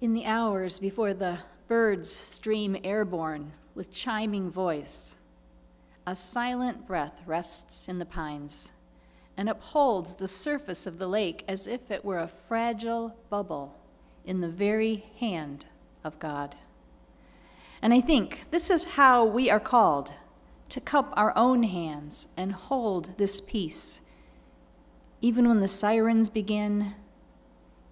In the hours before the birds stream airborne with chiming voice, a silent breath rests in the pines and upholds the surface of the lake as if it were a fragile bubble in the very hand of God. And I think this is how we are called, to cup our own hands and hold this peace, even when the sirens begin,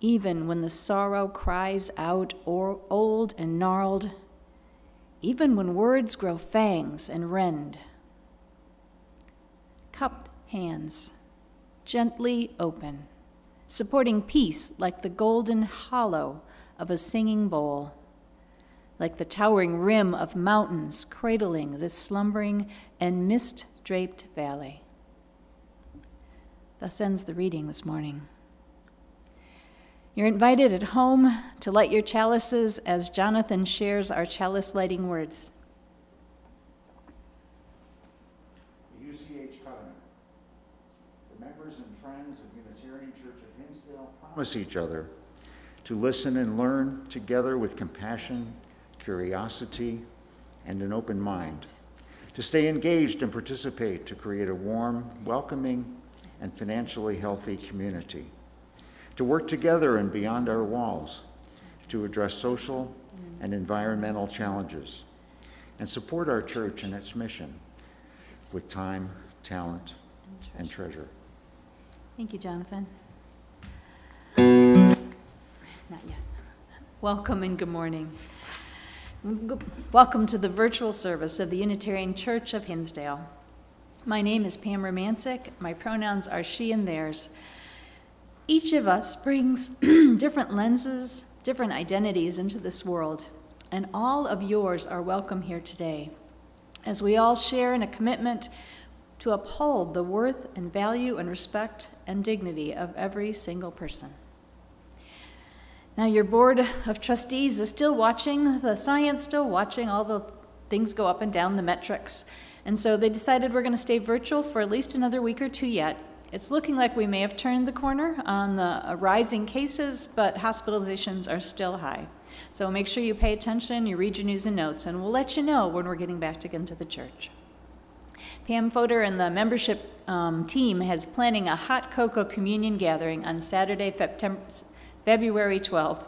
even when the sorrow cries out old and gnarled, even when words grow fangs and rend. Cupped hands, gently open, supporting peace like the golden hollow of a singing bowl, like the towering rim of mountains cradling this slumbering and mist-draped valley. Thus ends the reading this morning. You're invited at home to light your chalices as Jonathan shares our chalice lighting words. The UCH Covenant. The members and friends of Unitarian Church of Hinsdale promise each other to listen and learn together with compassion, curiosity, and an open mind, to stay engaged and participate to create a warm, welcoming, and financially healthy community, to work together and beyond our walls, to address social and environmental challenges, and support our church and its mission with time, talent, and treasure. Thank you, Jonathan. Not yet. Welcome and good morning. Welcome to the virtual service of the Unitarian Church of Hinsdale. My name is Pam Rumancik. My pronouns are she and theirs. Each of us brings different lenses, different identities into this world, and all of yours are welcome here today, as we all share in a commitment to uphold the worth and value and respect and dignity of every single person. Now, your board of trustees is still watching the science, still watching all the things go up and down, the metrics, and so they decided we're going to stay virtual for at least another week or two yet. It's looking like we may have turned the corner on the rising cases, but hospitalizations are still high. So make sure you pay attention, you read your news and notes, and we'll let you know when we're getting back again to the church. Pam Fodor and the membership team has planning a hot cocoa communion gathering on Saturday, February 12th,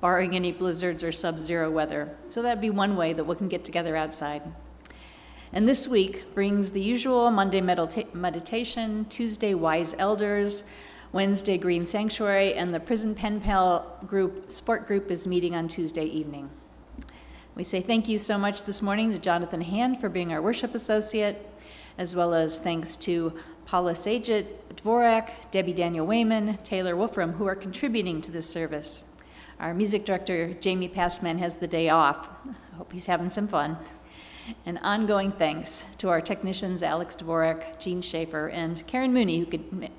barring any blizzards or sub-zero weather. So that'd be one way that we can get together outside. And this week brings the usual Monday meditation, Tuesday Wise Elders, Wednesday Green Sanctuary, and the Prison Pen Pal sport group is meeting on Tuesday evening. We say thank you so much this morning to Jonathan Hand for being our worship associate, as well as thanks to Paula Sajit, Dvorak, Debbie Daniel Wayman, Taylor Wolfram, who are contributing to this service. Our music director, Jamie Passman, has the day off. I hope he's having some fun. And ongoing thanks to our technicians, Alex Dvorak, Jean Schaefer, and Karen Mooney, who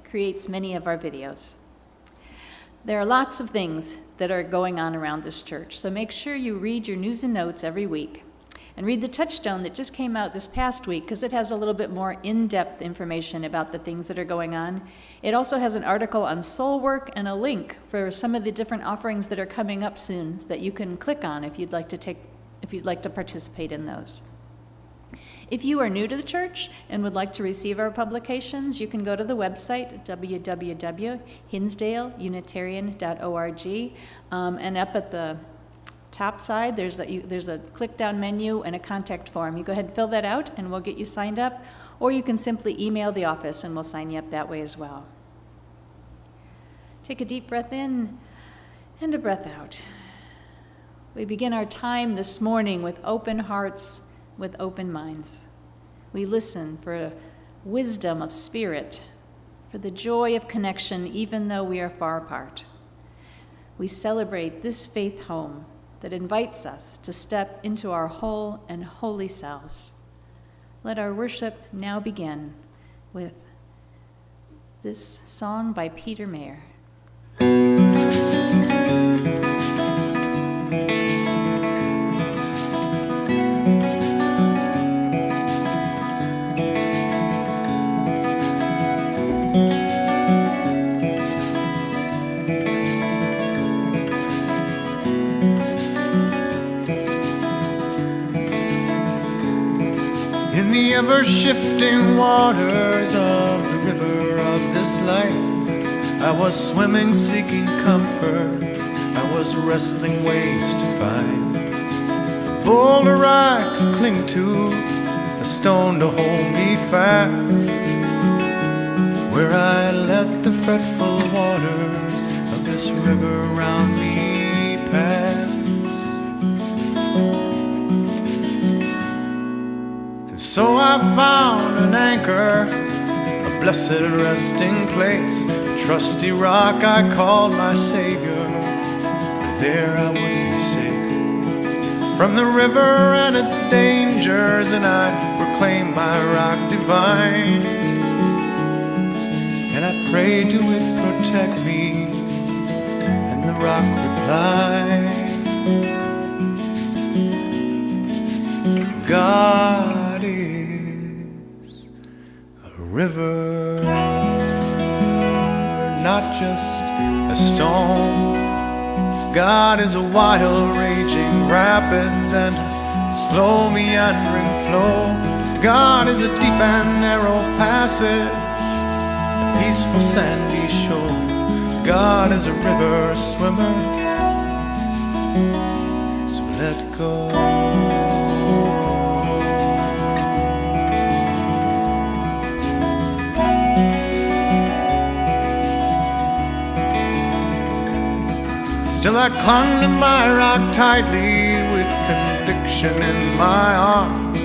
creates many of our videos. There are lots of things that are going on around this church, so make sure you read your news and notes every week. And read the Touchstone that just came out this past week, because it has a little bit more in-depth information about the things that are going on. It also has an article on soul work and a link for some of the different offerings that are coming up soon that you can click on if you'd like to participate in those. If you are new to the church and would like to receive our publications, you can go to the website, www.hinsdaleunitarian.org, and up at the top side, there's a click-down menu and a contact form. You go ahead and fill that out, and we'll get you signed up, or you can simply email the office, and we'll sign you up that way as well. Take a deep breath in and a breath out. We begin our time this morning with open hearts, with open minds. We listen for wisdom of spirit, for the joy of connection even though we are far apart. We celebrate this faith home that invites us to step into our whole and holy selves. Let our worship now begin with this song by Peter Mayer. the ever-shifting waters of the river of this life, I was swimming, seeking comfort. I was wrestling ways to find a boulder I could cling to, a stone to hold me fast, where I let the fretful waters of this river around me pass. And so I found an anchor, a blessed resting place, a trusty rock I called my Savior. There I wouldn't be safe from the river and its dangers, and I proclaimed my rock divine, and I prayed to it protect me, and the rock replied, God is a river, not just a stone. God is a wild raging rapids and a slow meandering flow. God is a deep and narrow passage, a peaceful sandy shore. God is a river swimmer, so let go. Still I clung to my rock tightly with conviction in my arms,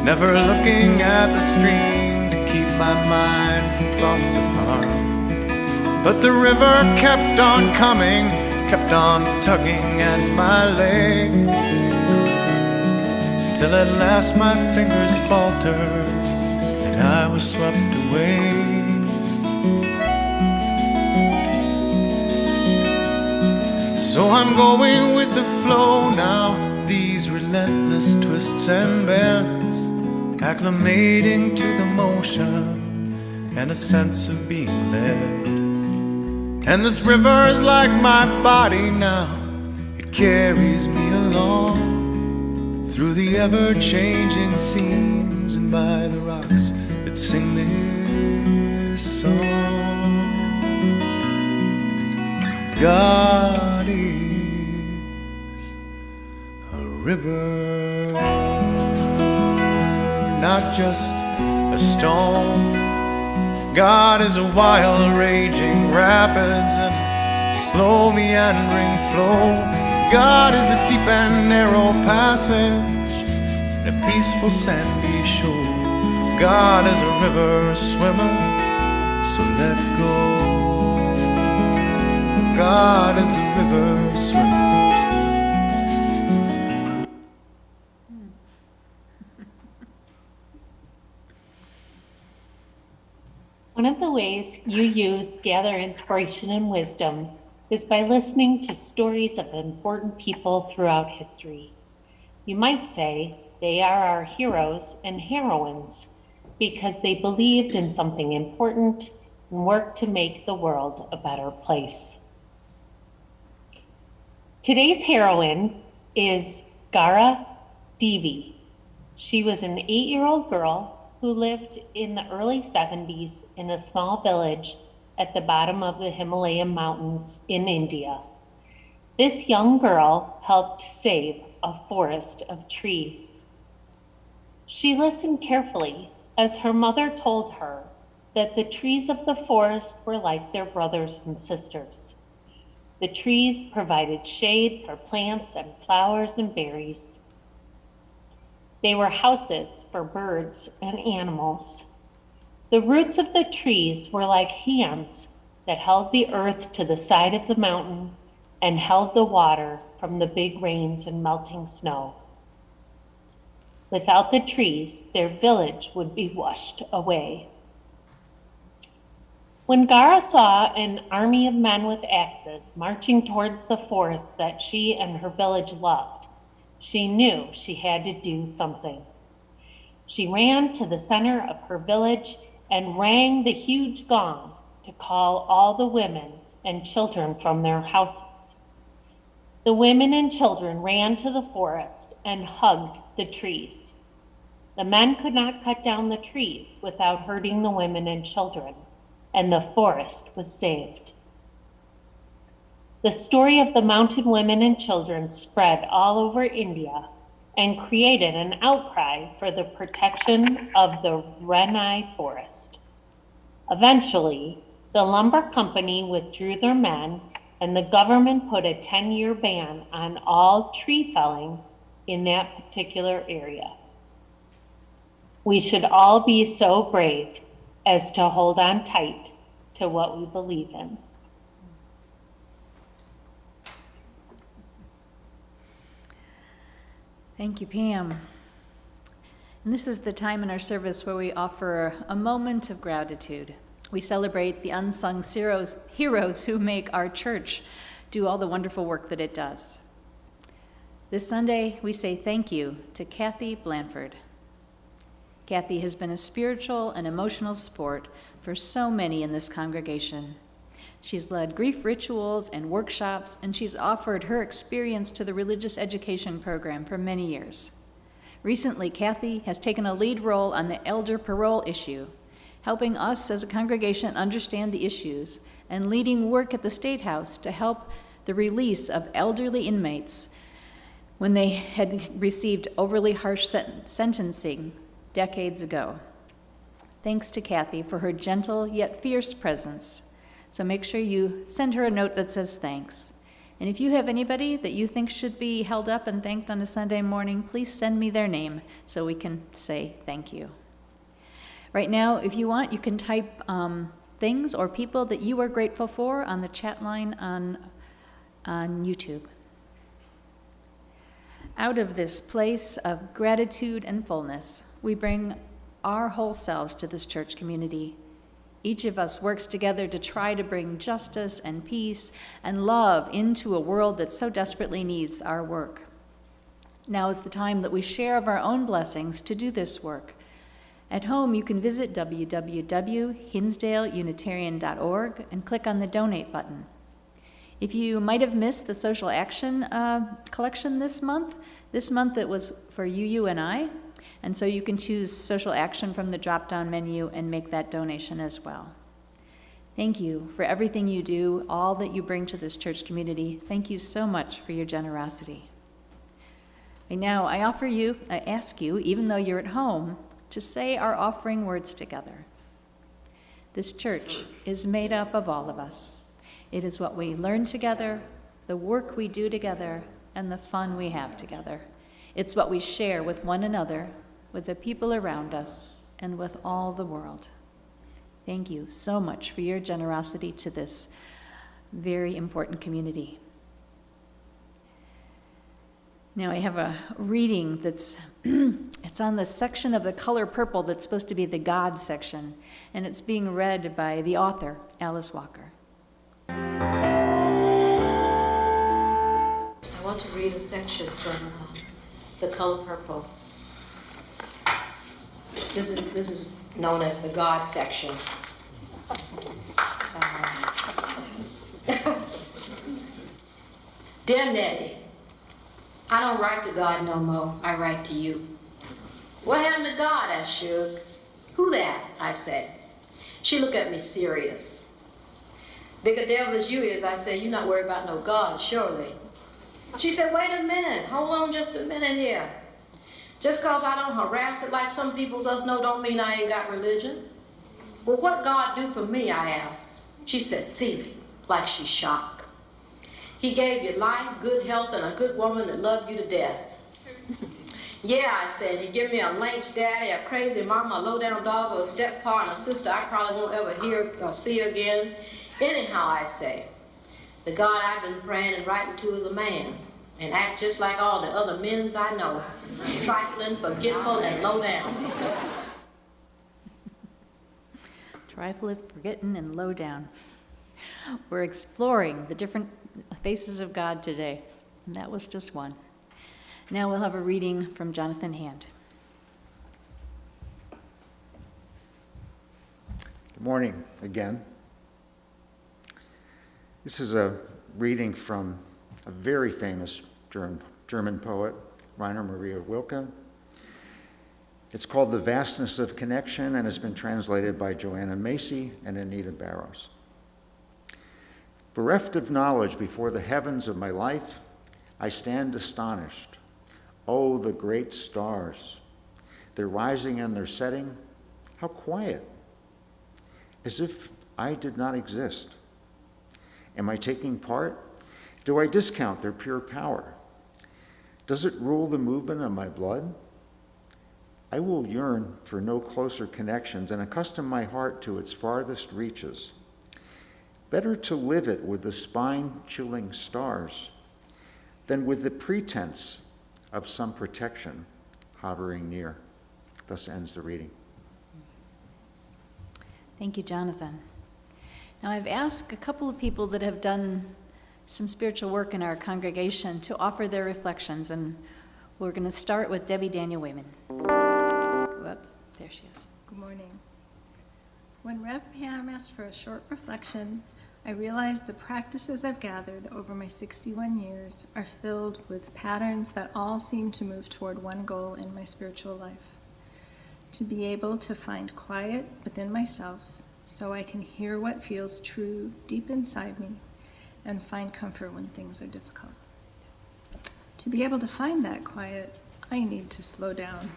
never looking at the stream to keep my mind from thoughts of harm. But the river kept on coming, kept on tugging at my legs, till at last my fingers faltered and I was swept away. So I'm going with the flow now, these relentless twists and bends, acclimating to the motion and a sense of being led. And this river is like my body now, it carries me along through the ever-changing scenes and by the rocks that sing this song. God is a river, not just a stone. God is a wild raging rapids and slow meandering flow. God is a deep and narrow passage and a peaceful sandy shore. God is a river swimmer, so let go. God is the river swimmer. One of the ways you use gather inspiration and wisdom is by listening to stories of important people throughout history. You might say they are our heroes and heroines because they believed in something important and worked to make the world a better place. Today's heroine is Gaara Devi. She was an 8-year-old girl who lived in the early 70s in a small village at the bottom of the Himalayan mountains in India. This young girl helped save a forest of trees. She listened carefully as her mother told her that the trees of the forest were like their brothers and sisters. The trees provided shade for plants and flowers and berries. They were houses for birds and animals. The roots of the trees were like hands that held the earth to the side of the mountain and held the water from the big rains and melting snow. Without the trees, their village would be washed away. When Gaara saw an army of men with axes marching towards the forest that she and her village loved, she knew she had to do something. She ran to the center of her village and rang the huge gong to call all the women and children from their houses. The women and children ran to the forest and hugged the trees. The men could not cut down the trees without hurting the women and children, and the forest was saved. The story of the mounted women and children spread all over India and created an outcry for the protection of the Renai forest. Eventually, the lumber company withdrew their men, and the government put a 10-year ban on all tree felling in that particular area. We should all be so brave as to hold on tight to what we believe in. Thank you, Pam. And this is the time in our service where we offer a moment of gratitude. We celebrate the unsung heroes who make our church do all the wonderful work that it does. This Sunday, we say thank you to Kathy Blanford. Kathy has been a spiritual and emotional support for so many in this congregation. She's led grief rituals and workshops, and she's offered her experience to the religious education program for many years. Recently, Kathy has taken a lead role on the elder parole issue, helping us as a congregation understand the issues and leading work at the State House to help the release of elderly inmates when they had received overly harsh sentencing decades ago. Thanks to Kathy for her gentle yet fierce presence. So make sure you send her a note that says thanks. And if you have anybody that you think should be held up and thanked on a Sunday morning, please send me their name so we can say thank you. Right now, if you want, you can type things or people that you are grateful for on the chat line on YouTube. Out of this place of gratitude and fullness, we bring our whole selves to this church community. Each of us works together to try to bring justice and peace and love into a world that so desperately needs our work. Now is the time that we share of our own blessings to do this work. At home, you can visit www.hinsdaleunitarian.org and click on the donate button. If you might have missed the social action collection this month it was for you and I. And so you can choose social action from the drop-down menu and make that donation as well. Thank you for everything you do, all that you bring to this church community. Thank you so much for your generosity. And now I ask you, even though you're at home, to say our offering words together. This church is made up of all of us. It is what we learn together, the work we do together, and the fun we have together. It's what we share with one another, with the people around us, and with all the world. Thank you so much for your generosity to this very important community. Now I have a reading that's it's on the section of the color purple that's supposed to be the God section, and it's being read by the author, Alice Walker. I want to read a section from the color purple. This is known as the God section. Dear Nettie, I don't write to God no more. I write to you. What happened to God? I shook. Who that? I said. She looked at me serious. Bigger devil as you is, I said, you're not worried about no God, surely. She said, wait a minute. Hold on just a minute here. Just because I don't harass it like some people does know don't mean I ain't got religion. Well, what God do for me, I asked. She said, see me, like she's shocked. He gave you life, good health, and a good woman that loved you to death. Yeah, I said, he give me a lynch daddy, a crazy mama, a low-down dog, or a step-pa, and a sister I probably won't ever hear or see again. Anyhow, I say, the God I've been praying and writing to is a man, and act just like all the other men's I know, trifling, forgetful, and low down. Trifling, forgetting, and low down. We're exploring the different faces of God today, and that was just one. Now we'll have a reading from Jonathan Hand. Good morning again. This is a reading from a very famous German poet, Rainer Maria Rilke. It's called The Vastness of Connection and has been translated by Joanna Macy and Anita Barrows. Bereft of knowledge before the heavens of my life, I stand astonished. Oh, the great stars, their rising and their setting, how quiet, as if I did not exist. Am I taking part? Do I discount their pure power? Does it rule the movement of my blood? I will yearn for no closer connections and accustom my heart to its farthest reaches. Better to live it with the spine-chilling stars than with the pretense of some protection hovering near. Thus ends the reading. Thank you, Jonathan. Now, I've asked a couple of people that have done some spiritual work in our congregation to offer their reflections, and we're going to start with Debbie Daniel Wayman. Whoops, there she is. Good morning. When Rev Pam asked for a short reflection, I realized the practices I've gathered over my 61 years are filled with patterns that all seem to move toward one goal in my spiritual life: to be able to find quiet within myself so I can hear what feels true deep inside me and find comfort when things are difficult. To be able to find that quiet, I need to slow down.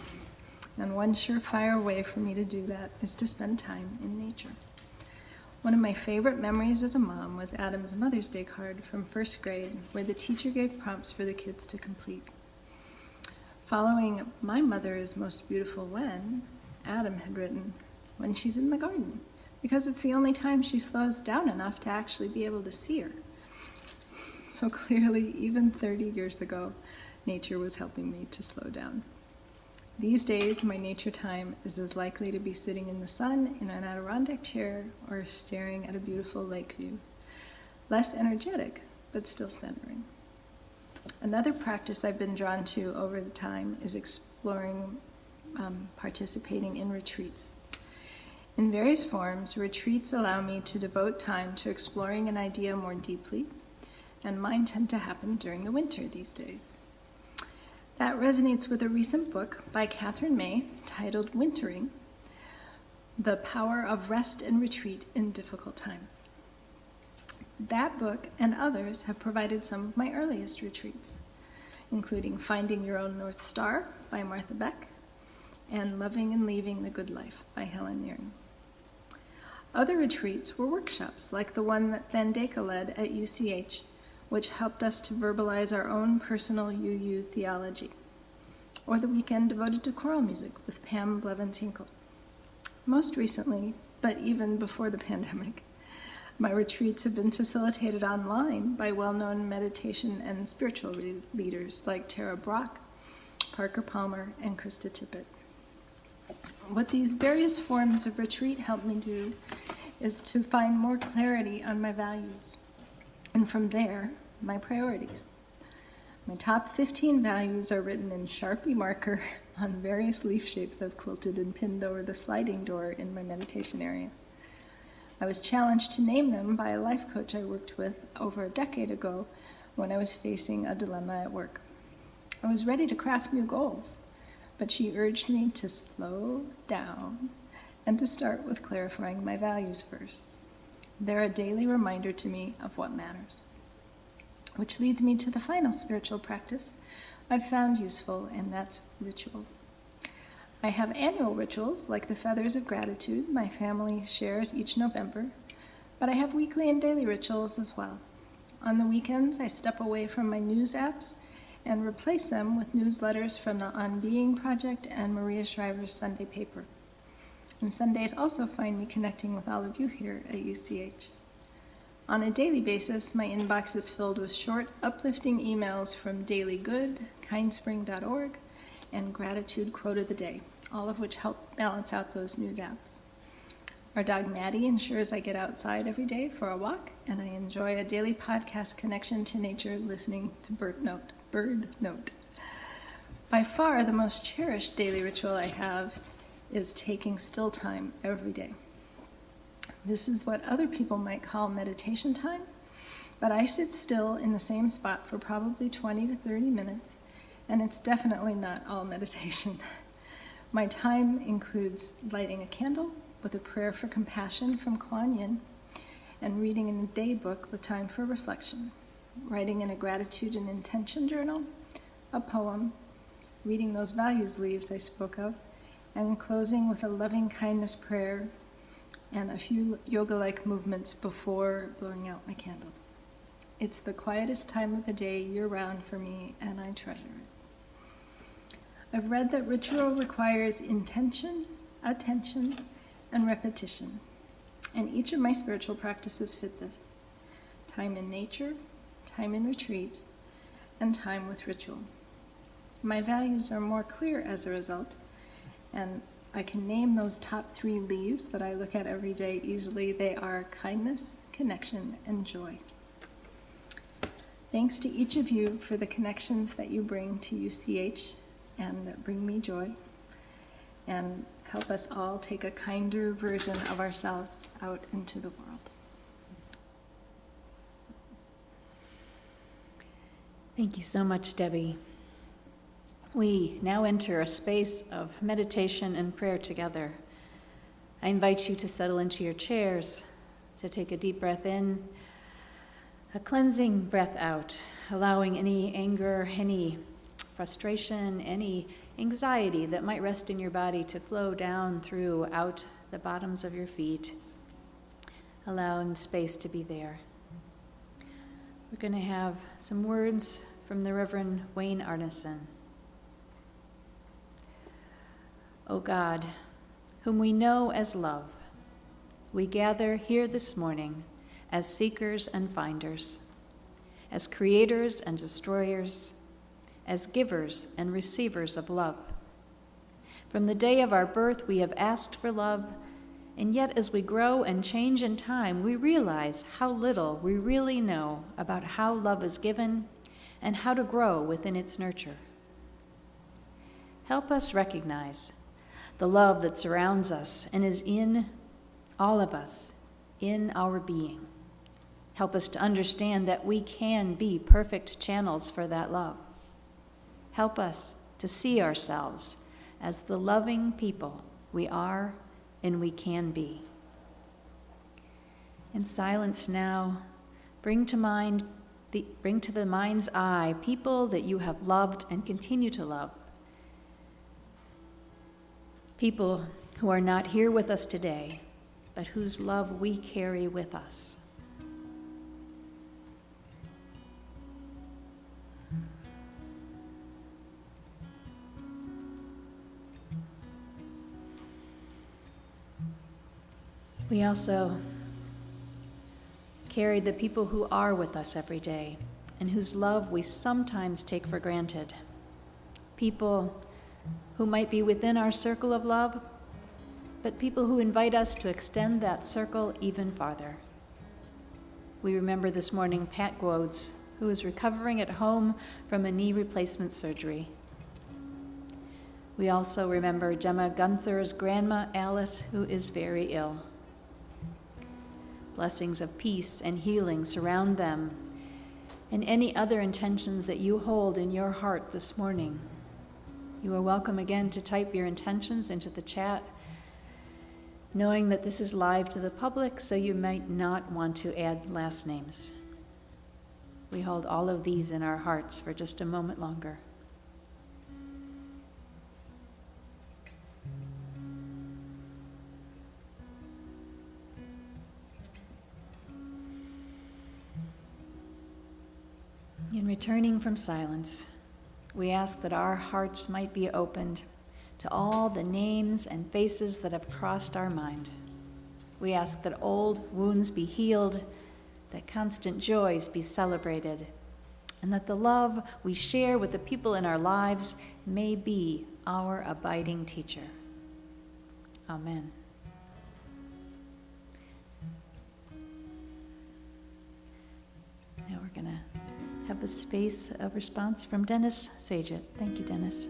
And one surefire way for me to do that is to spend time in nature. One of my favorite memories as a mom was Adam's Mother's Day card from first grade, where the teacher gave prompts for the kids to complete. Following "My mother is most beautiful when," Adam had written, "when she's in the garden, because it's the only time she slows down enough to actually be able to see her." So clearly, even 30 years ago, nature was helping me to slow down. These days, my nature time is as likely to be sitting in the sun in an Adirondack chair or staring at a beautiful lake view. Less energetic, but still centering. Another practice I've been drawn to over the time is exploring participating in retreats. In various forms, retreats allow me to devote time to exploring an idea more deeply, and mine tend to happen during the winter these days. That resonates with a recent book by Catherine May titled Wintering: The Power of Rest and Retreat in Difficult Times. That book and others have provided some of my earliest retreats, including Finding Your Own North Star by Martha Beck and Loving and Leaving the Good Life by Helen Mirren. Other retreats were workshops like the one that Thandeka led at UCH, which helped us to verbalize our own personal UU theology, or the weekend devoted to choral music with Pam Rumancik. Most recently, but even before the pandemic, my retreats have been facilitated online by well-known meditation and spiritual leaders like Tara Brock, Parker Palmer, and Krista Tippett. What these various forms of retreat help me do is to find more clarity on my values, and from there, my priorities. My top 15 values are written in Sharpie marker on various leaf shapes I've quilted and pinned over the sliding door in my meditation area. I was challenged to name them by a life coach I worked with over a decade ago when I was facing a dilemma at work. I was ready to craft new goals, but she urged me to slow down and to start with clarifying my values first. They're a daily reminder to me of what matters. Which leads me to the final spiritual practice I've found useful, and that's ritual. I have annual rituals, like the Feathers of Gratitude my family shares each November, but I have weekly and daily rituals as well. On the weekends, I step away from my news apps and replace them with newsletters from the On Being Project and Maria Shriver's Sunday paper. And Sundays also find me connecting with all of you here at UCH. On a daily basis, my inbox is filled with short, uplifting emails from Daily Good, kindspring.org, and Gratitude Quote of the Day, all of which help balance out those news apps. Our dog Maddie ensures I get outside every day for a walk, and I enjoy a daily podcast connection to nature listening to Bird Note. By far, the most cherished daily ritual I have is taking still time every day. This is what other people might call meditation time, but I sit still in the same spot for probably 20 to 30 minutes, and it's definitely not all meditation. My time includes lighting a candle with a prayer for compassion from Kuan Yin, and reading in a day book with time for reflection, writing in a gratitude and intention journal, a poem, reading those values leaves I spoke of, and closing with a loving kindness prayer and a few yoga-like movements before blowing out my candle. It's the quietest time of the day year-round for me, and I treasure it. I've read that ritual requires intention, attention, and repetition, and each of my spiritual practices fit this. Time in nature, time in retreat, and time with ritual. My values are more clear as a result, and I can name those top 3 leaves that I look at every day easily. They are kindness, connection, and joy. Thanks to each of you for the connections that you bring to UCH and that bring me joy, and help us all take a kinder version of ourselves out into the world. Thank you so much, Debbie. We now enter a space of meditation and prayer together. I invite you to settle into your chairs, to take a deep breath in, a cleansing breath out, allowing any anger, any frustration, any anxiety that might rest in your body to flow down throughout the bottoms of your feet, allowing space to be there. We're going to have some words from the Reverend Wayne Arneson. O God, whom we know as love, we gather here this morning as seekers and finders, as creators and destroyers, as givers and receivers of love. From the day of our birth, we have asked for love, and yet as we grow and change in time, we realize how little we really know about how love is given and how to grow within its nurture. Help us recognize the love that surrounds us and is in all of us, in our being. Help us to understand that we can be perfect channels for that love. Help us to see ourselves as the loving people we are and we can be. In silence now, bring to the mind's eye people that you have loved and continue to love. People who are not here with us today, but whose love we carry with us. We also carry the people who are with us every day and whose love we sometimes take for granted. People who might be within our circle of love, but people who invite us to extend that circle even farther. We remember this morning Pat Gwodes, who is recovering at home from a knee replacement surgery. We also remember Gemma Gunther's grandma, Alice, who is very ill. Blessings of peace and healing surround them, and any other intentions that you hold in your heart this morning. You are welcome again to type your intentions into the chat, knowing that this is live to the public, so you might not want to add last names. We hold all of these in our hearts for just a moment longer. In returning from silence, we ask that our hearts might be opened to all the names and faces that have crossed our mind. We ask that old wounds be healed, that constant joys be celebrated, and that the love we share with the people in our lives may be our abiding teacher. Amen. Now we're going to have a space of response from Dennis Saget. Thank you, Dennis.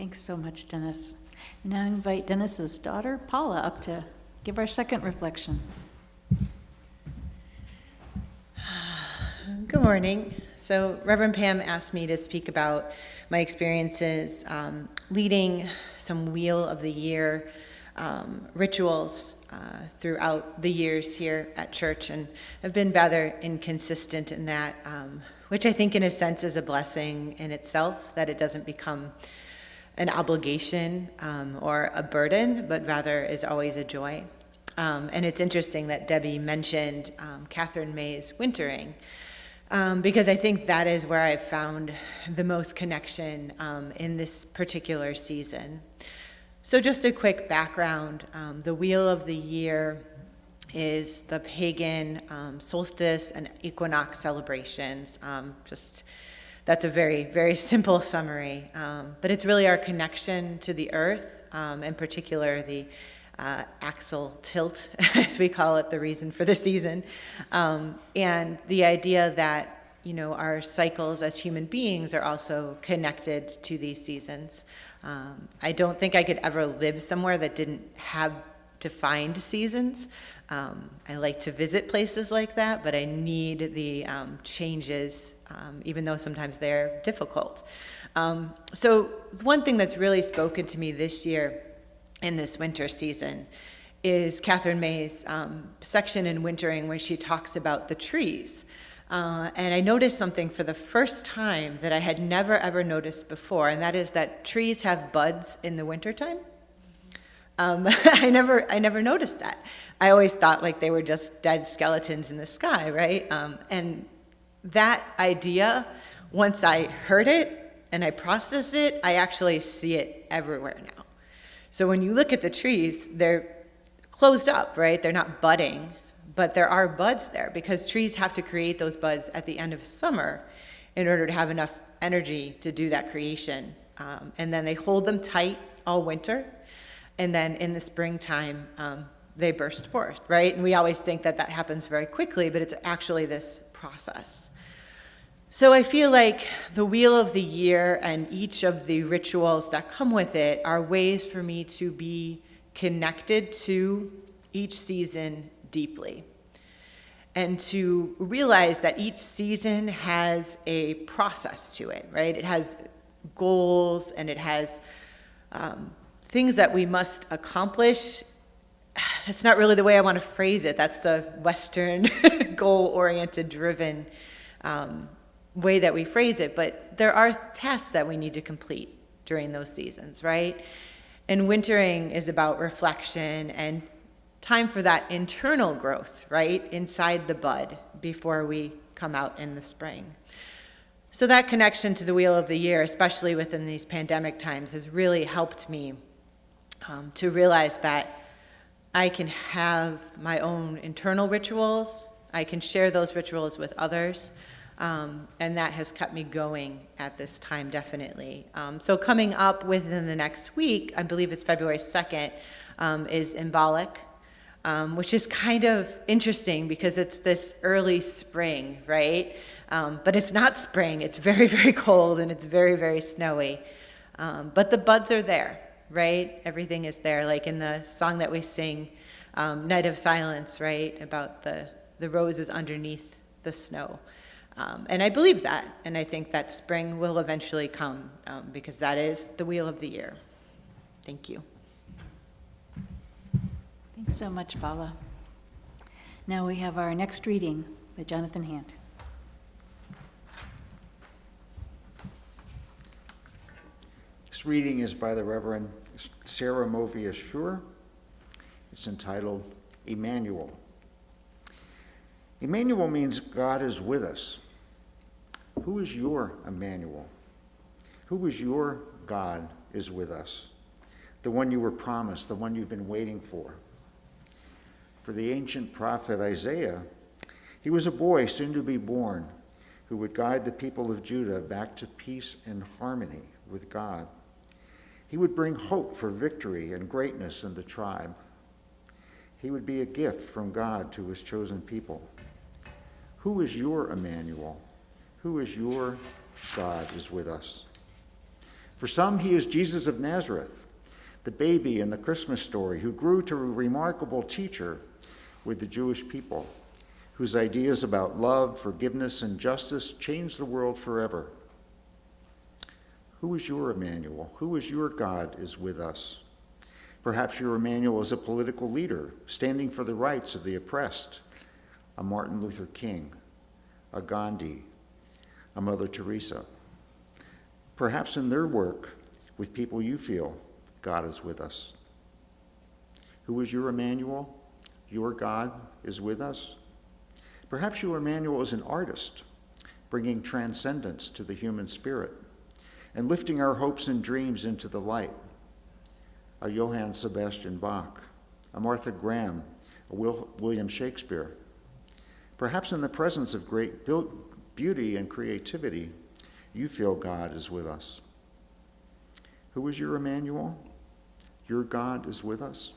Thanks so much, Dennis. Now I invite Dennis's daughter, Paula, up to give our second reflection. Good morning. So Reverend Pam asked me to speak about my experiences leading some Wheel of the Year rituals throughout the years here at church, and I've been rather inconsistent in that, which I think in a sense is a blessing in itself, that it doesn't become an obligation or a burden, but rather is always a joy. And it's interesting that Debbie mentioned Catherine May's wintering, because I think that is where I've found the most connection in this particular season. So just a quick background, the Wheel of the Year is the pagan solstice and equinox celebrations. That's a very, very simple summary, but it's really our connection to the earth, in particular the axial tilt, as we call it, the reason for the season, and the idea that, you know, our cycles as human beings are also connected to these seasons. I don't think I could ever live somewhere that didn't have defined seasons. I like to visit places like that, but I need the changes, even though sometimes they're difficult. So one thing that's really spoken to me this year in this winter season is Catherine May's section in Wintering where she talks about the trees. And I noticed something for the first time that I had never ever noticed before, and that is that trees have buds in the wintertime. I never noticed that. I always thought like they were just dead skeletons in the sky, right? And that idea, once I heard it and I processed it, I actually see it everywhere now. So when you look at the trees, they're closed up, right? They're not budding, but there are buds there because trees have to create those buds at the end of summer in order to have enough energy to do that creation. And then they hold them tight all winter. And then in the springtime, they burst forth, right? And we always think that that happens very quickly, but it's actually this process. So I feel like the Wheel of the Year and each of the rituals that come with it are ways for me to be connected to each season deeply. And to realize that each season has a process to it, right? It has goals and it has things that we must accomplish. That's not really the way I want to phrase it. That's the Western goal-oriented driven way that we phrase it. But there are tasks that we need to complete during those seasons, right? And wintering is about reflection and time for that internal growth, right? Inside the bud before we come out in the spring. So that connection to the Wheel of the Year, especially within these pandemic times, has really helped me to realize that I can have my own internal rituals. I can share those rituals with others. And that has kept me going at this time, definitely. So coming up within the next week, I believe it's February 2nd, is Embolic, which is kind of interesting because it's this early spring, right? But it's not spring. It's very, very cold and it's very, very snowy. But the buds are there, right? Everything is there, like in the song that we sing, Night of Silence, right? About the roses underneath the snow. And I believe that, and I think that spring will eventually come because that is the Wheel of the Year. Thank you. Thanks so much, Paula. Now we have our next reading by Jonathan Hand. This reading is by the Reverend Sarah Movia Schur. It's entitled Emmanuel. Emmanuel means God is with us. Who is your Emmanuel? Who is your God is with us? The one you were promised, the one you've been waiting for. For the ancient prophet Isaiah, he was a boy soon to be born who would guide the people of Judah back to peace and harmony with God. He would bring hope for victory and greatness in the tribe. He would be a gift from God to his chosen people. Who is your Emmanuel? Who is your God is with us? For some, he is Jesus of Nazareth, the baby in the Christmas story who grew to a remarkable teacher with the Jewish people, whose ideas about love, forgiveness, and justice changed the world forever. Who is your Emmanuel? Who is your God is with us? Perhaps your Emmanuel is a political leader standing for the rights of the oppressed, a Martin Luther King, a Gandhi, a Mother Teresa. Perhaps in their work with people you feel God is with us. Who is your Emmanuel? Your God is with us. Perhaps your Emmanuel is an artist, bringing transcendence to the human spirit and lifting our hopes and dreams into the light. A Johann Sebastian Bach, a Martha Graham, a William Shakespeare. Perhaps in the presence of great beauty and creativity, you feel God is with us. Who is your Emmanuel? Your God is with us.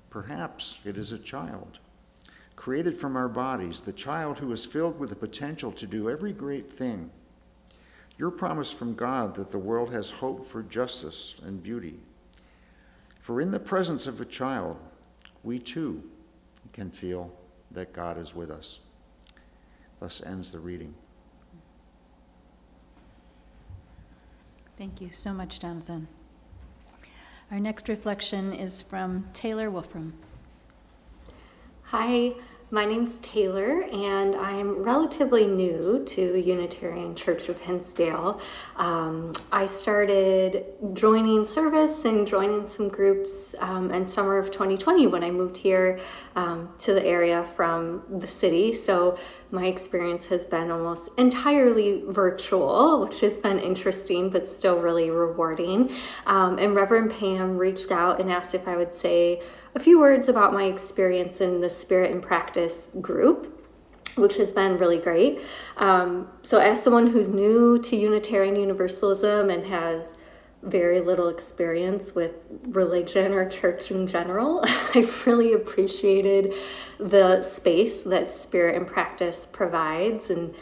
Perhaps it is a child, created from our bodies, the child who is filled with the potential to do every great thing. Your promise from God that the world has hope for justice and beauty. For in the presence of a child, we too can feel that God is with us. Thus ends the reading. Thank you so much, Jonathan. Our next reflection is from Taylor Wolfram. Hi, my name's Taylor, and I'm relatively new to the Unitarian Church of Hinsdale. I started joining service and joining some groups in summer of 2020 when I moved here to the area from the city. So my experience has been almost entirely virtual, which has been interesting, but still really rewarding. And Reverend Pam reached out and asked if I would say a few words about my experience in the Spirit and Practice group, which has been really great. So as someone who's new to Unitarian Universalism and has very little experience with religion or church in general, I really appreciated the space that Spirit and Practice provides. And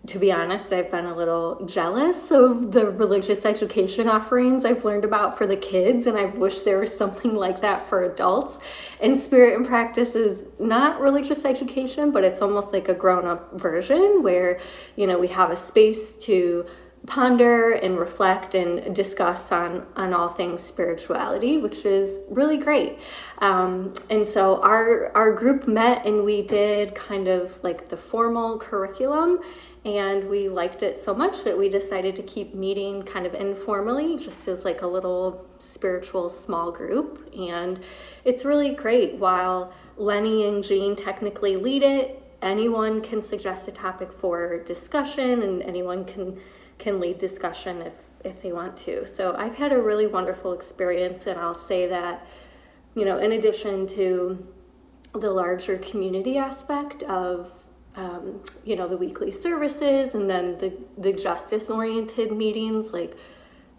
to be honest, I've been a little jealous of the religious education offerings I've learned about for the kids, and I wish there was something like that for adults. And Spirit and Practice is not religious education, but it's almost like a grown-up version where, we have a space to ponder and reflect and discuss on all things spirituality, which is really great. And so our group met and we did kind of like the formal curriculum, and we liked it so much that we decided to keep meeting kind of informally, just as like a little spiritual small group. And it's really great. While Lenny and Jean technically lead it, anyone can suggest a topic for discussion, and anyone can lead discussion if they want to. So I've had a really wonderful experience, and I'll say that, in addition to the larger community aspect of, the weekly services, and then the justice-oriented meetings, like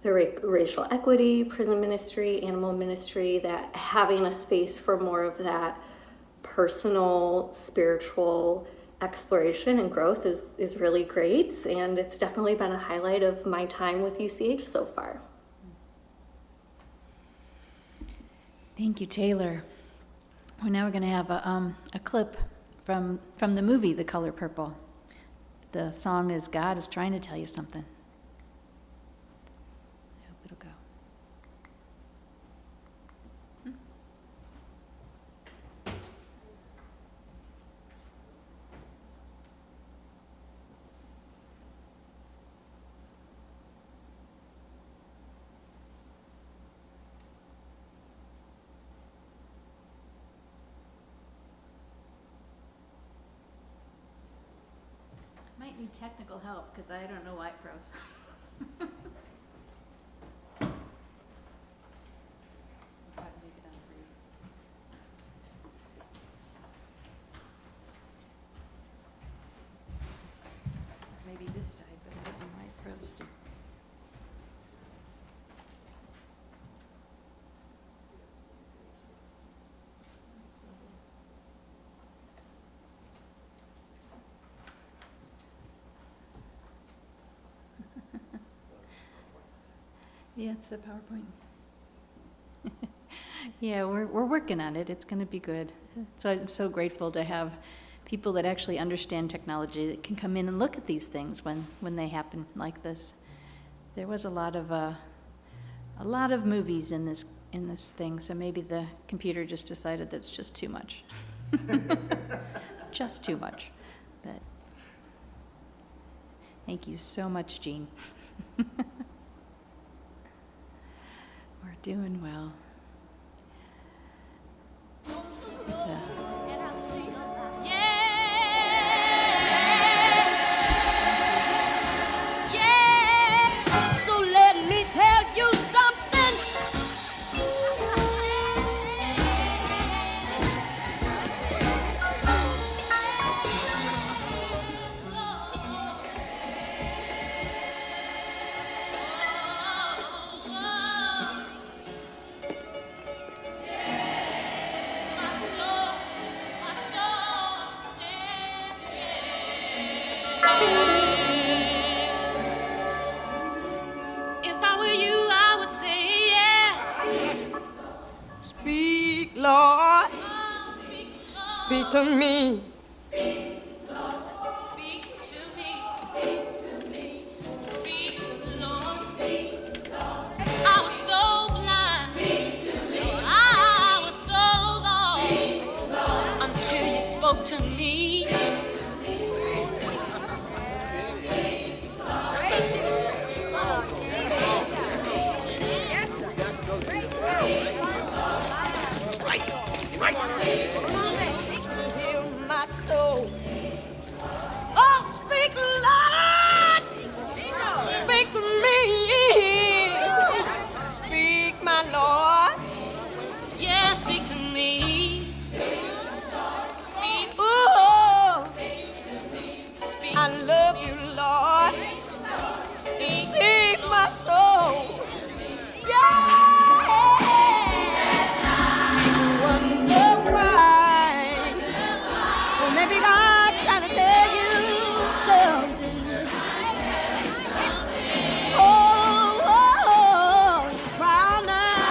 the racial equity, prison ministry, animal ministry, that having a space for more of that personal, spiritual exploration and growth is really great, and it's definitely been a highlight of my time with UCH so far. Thank you, Taylor. Well, now we're going to have a clip from the movie The Color Purple. The song is God is Trying to Tell You Something. I hope it'll go. Might need technical help because I don't know why it froze. I'll probably make it on for you. Maybe this died, but I don't know why it froze. Yeah, it's the PowerPoint. Yeah, we're working on it. It's going to be good. So I'm so grateful to have people that actually understand technology that can come in and look at these things when they happen like this. There was a lot of movies in this thing, so maybe the computer just decided that's just too much. Just too much. But thank you so much, Jean. We're doing well. So let me tell you something. My soul says if I were you, I would say yeah. Speak, Lord. Speak to me. Speak to me. Speak, Lord. I was so blind. I was so lost until you spoke to me. Heal my soul. Oh, speak, Lord. Speak to me. Speak, my Lord. Yeah, speak to me. Speak, ooh. Speak. I love you, Lord. Speak, my soul. Yeah. Wonder why. Well, maybe God's trying to tell you something. Oh, cry all night.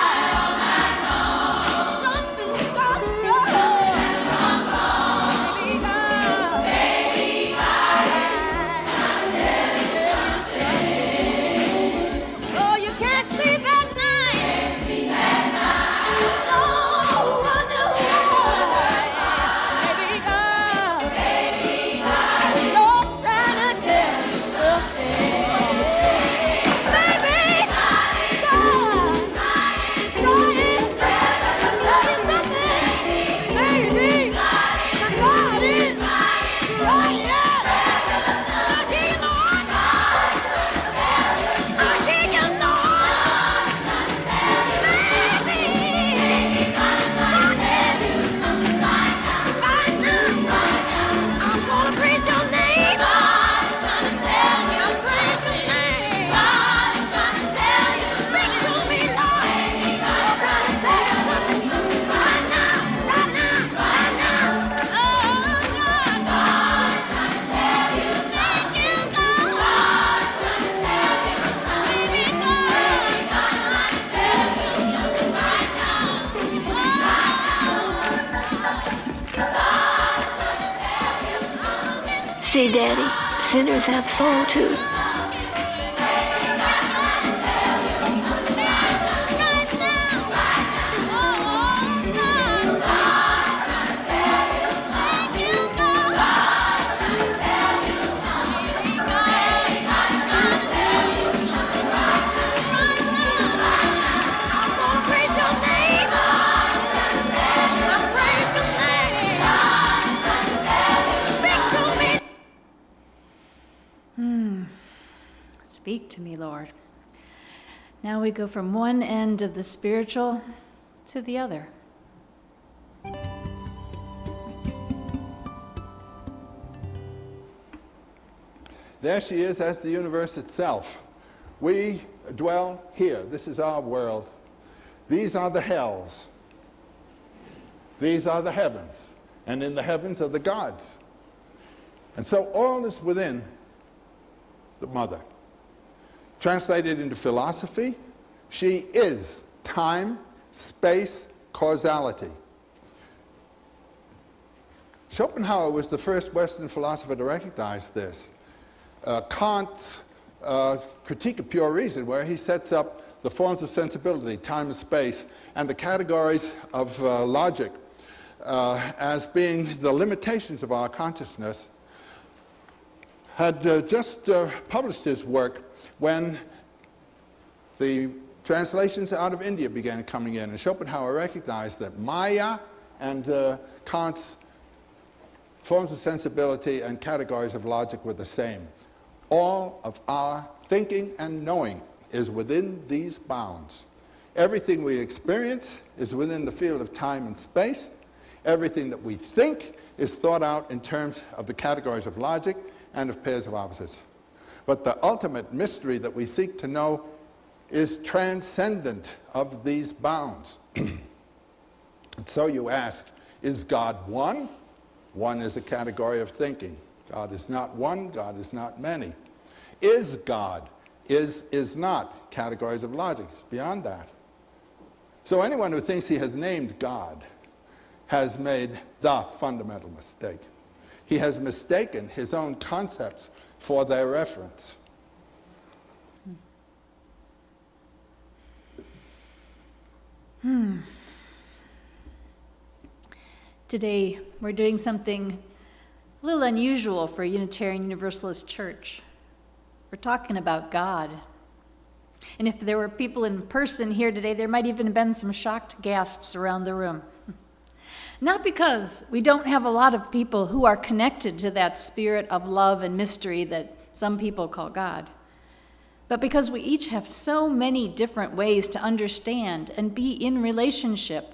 Something's gone wrong. Baby God. Oh, you can't sleep at night. So wonder why. Baby God. Lord's trying to tell you something. Baby God. Trying to tell you something. Baby God is trying. I hear you, Lord. I hear you, Lord. Baby God tell you something right now. I'm gonna praise your name. God's trying to tell you. I'm praising your name. God's trying to tell you. Speak to me, Lord. I'm trying to tell you something right now. Right now. Right now. Oh, God. God's trying to tell you. Thank you, God. God's trying to tell you. Baby God. God's trying to tell you something right now. See, Daddy, sinners have soul too. Speak to me, Lord. Now we go from one end of the spiritual to the other. There she is, that's the universe itself. We dwell here. This is our world. These are the hells. These are the heavens. And in the heavens are the gods. And so all is within the mother. Translated into philosophy, She is time, space, causality. Schopenhauer was the first Western philosopher to recognize this. Kant's Critique of Pure Reason, where he sets up the forms of sensibility, time and space, and the categories of logic as being the limitations of our consciousness, had just published his work when the translations out of India began coming in, and Schopenhauer recognized that Maya and Kant's forms of sensibility and categories of logic were the same. All of our thinking and knowing is within these bounds. Everything we experience is within the field of time and space. Everything that we think is thought out in terms of the categories of logic and of pairs of opposites. But the ultimate mystery that we seek to know is transcendent of these bounds. And so you ask, is God one? One is a category of thinking. God is not one, God is not many. Is God? Is not categories of logic. It's beyond that. So anyone who thinks he has named God has made the fundamental mistake. He has mistaken his own concepts for their reference. Today, we're doing something a little unusual for a Unitarian Universalist church. We're talking about God. And if there were people in person here today, there might even have been some shocked gasps around the room. Not because we don't have a lot of people who are connected to that spirit of love and mystery that some people call God, but because we each have so many different ways to understand and be in relationship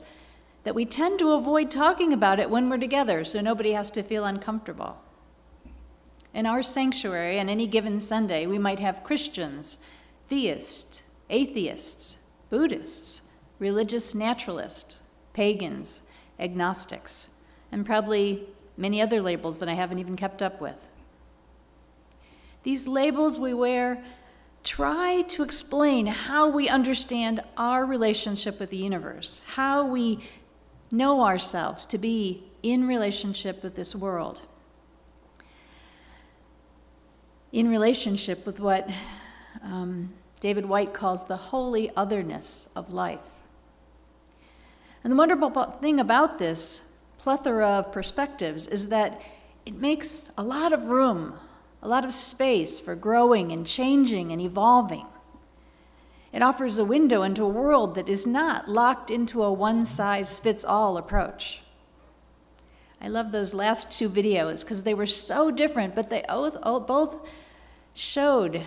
that we tend to avoid talking about it when we're together so nobody has to feel uncomfortable. In our sanctuary on any given Sunday, we might have Christians, theists, atheists, Buddhists, religious naturalists, pagans, agnostics, and probably many other labels that I haven't even kept up with. These labels we wear try to explain how we understand our relationship with the universe, how we know ourselves to be in relationship with this world, in relationship with what David White calls the holy otherness of life. And the wonderful thing about this plethora of perspectives is that it makes a lot of room, a lot of space for growing and changing and evolving. It offers a window into a world that is not locked into a one-size-fits-all approach. I love those last two videos because they were so different, but they both showed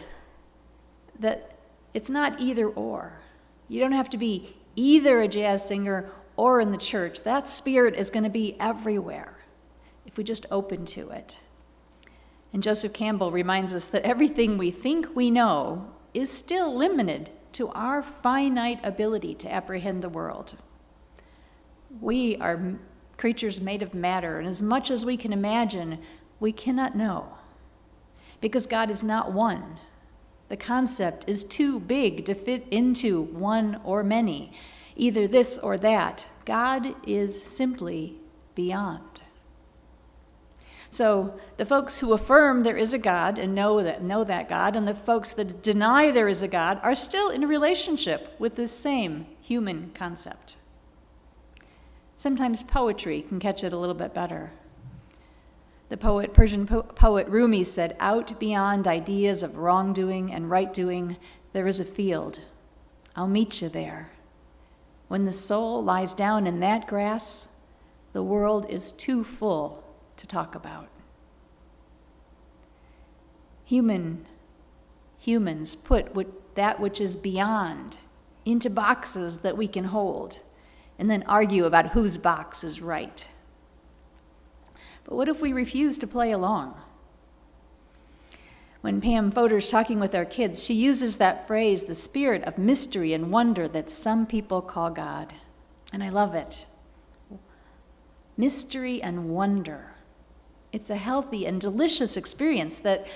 that it's not either or. You don't have to be either a jazz singer or in the church. That spirit is going to be everywhere if we just open to it. And Joseph Campbell reminds us that everything we think we know is still limited to our finite ability to apprehend the world. We are creatures made of matter, and as much as we can imagine, we cannot know. Because God is not one. The concept is too big to fit into one or many, either this or that. God is simply beyond. So the folks who affirm there is a God and know that God, and the folks that deny there is a God are still in a relationship with this same human concept. Sometimes poetry can catch it a little bit better. The Persian poet Rumi said, "Out beyond ideas of wrongdoing and right-doing, there is a field. I'll meet you there. When the soul lies down in that grass, the world is too full to talk about." Humans put that which is beyond into boxes that we can hold, and then argue about whose box is right. But what if we refuse to play along? When Pam Foder's talking with our kids, she uses that phrase, the spirit of mystery and wonder that some people call God. And I love it. Mystery and wonder. It's a healthy and delicious experience that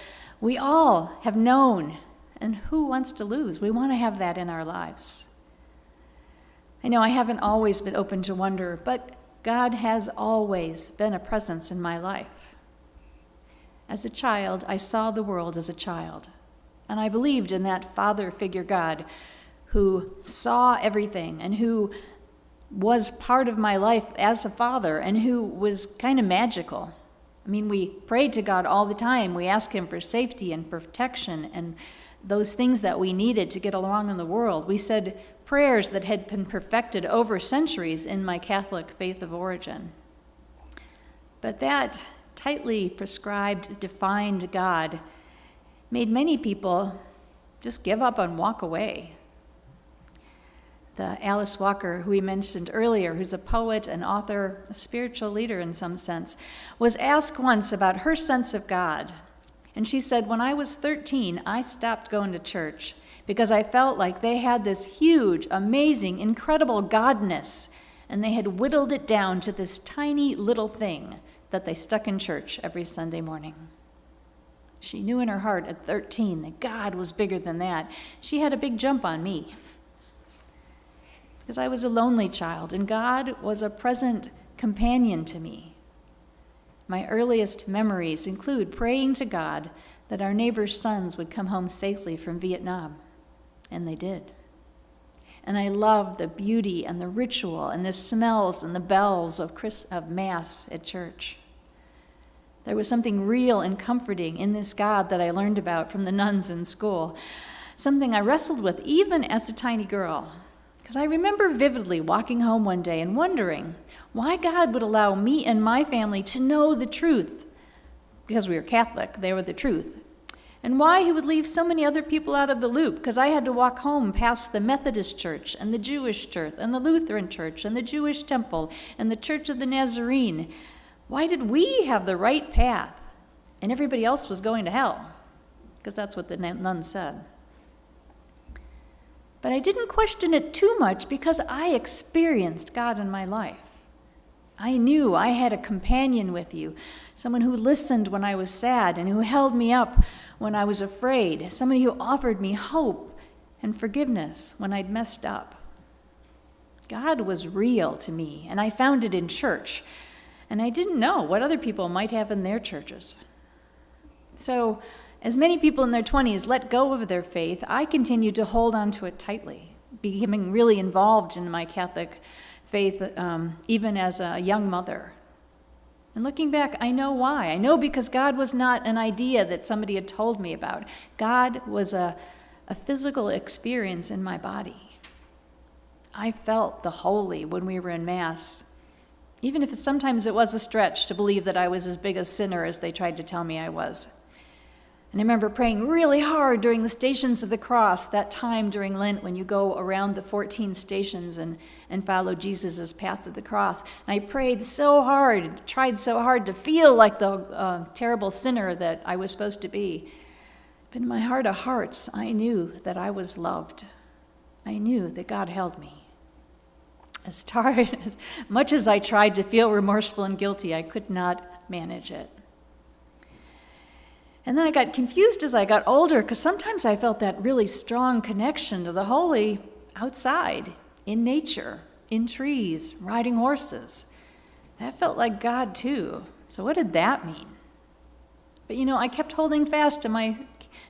we all have known And who wants to lose? We want to have that in our lives. I know I haven't always been open to wonder, but God has always been a presence in my life. As a child, I saw the world as a child, and I believed in that father figure God who saw everything and who was part of my life as a father and who was kind of magical. I mean, we prayed to God all the time. We asked him for safety and protection and those things that we needed to get along in the world. We said prayers that had been perfected over centuries in my Catholic faith of origin. But that tightly prescribed, defined God made many people just give up and walk away. The Alice Walker, who we mentioned earlier, who's a poet, an author, a spiritual leader in some sense, was asked once about her sense of God. And she said, when I was 13, I stopped going to church because I felt like they had this huge, amazing, incredible godness, and they had whittled it down to this tiny little thing that they stuck in church every Sunday morning. She knew in her heart at 13 that God was bigger than that. She had a big jump on me because I was a lonely child, and God was a present companion to me. My earliest memories include praying to God that our neighbors' sons would come home safely from Vietnam, and they did. And I loved the beauty and the ritual and the smells and the bells of Mass at church. There was something real and comforting in this God that I learned about from the nuns in school, something I wrestled with even as a tiny girl. Because I remember vividly walking home one day and wondering why God would allow me and my family to know the truth. Because we were Catholic, they were the truth. And why he would leave so many other people out of the loop, because I had to walk home past the Methodist Church and the Jewish Church and the Lutheran Church and the Jewish Temple and the Church of the Nazarene. Why did we have the right path and everybody else was going to hell? Because that's what the nun said. But I didn't question it too much because I experienced God in my life. I knew I had a companion with you, someone who listened when I was sad and who held me up when I was afraid, somebody who offered me hope and forgiveness when I'd messed up. God was real to me, and I found it in church, and I didn't know what other people might have in their churches. So, as many people in their 20s let go of their faith, I continued to hold on to it tightly, becoming really involved in my Catholic faith even as a young mother. And looking back, I know why. I know because God was not an idea that somebody had told me about. God was a physical experience in my body. I felt the holy when we were in Mass, even if sometimes it was a stretch to believe that I was as big a sinner as they tried to tell me I was. And I remember praying really hard during the Stations of the Cross, that time during Lent when you go around the 14 stations and follow Jesus' path of the cross. And I prayed so hard, tried so hard to feel like the terrible sinner that I was supposed to be. But in my heart of hearts, I knew that I was loved. I knew that God held me. As much as I tried to feel remorseful and guilty, I could not manage it. And then I got confused as I got older because sometimes I felt that really strong connection to the holy outside, in nature, in trees, riding horses. That felt like God too. So what did that mean? But I kept holding fast to my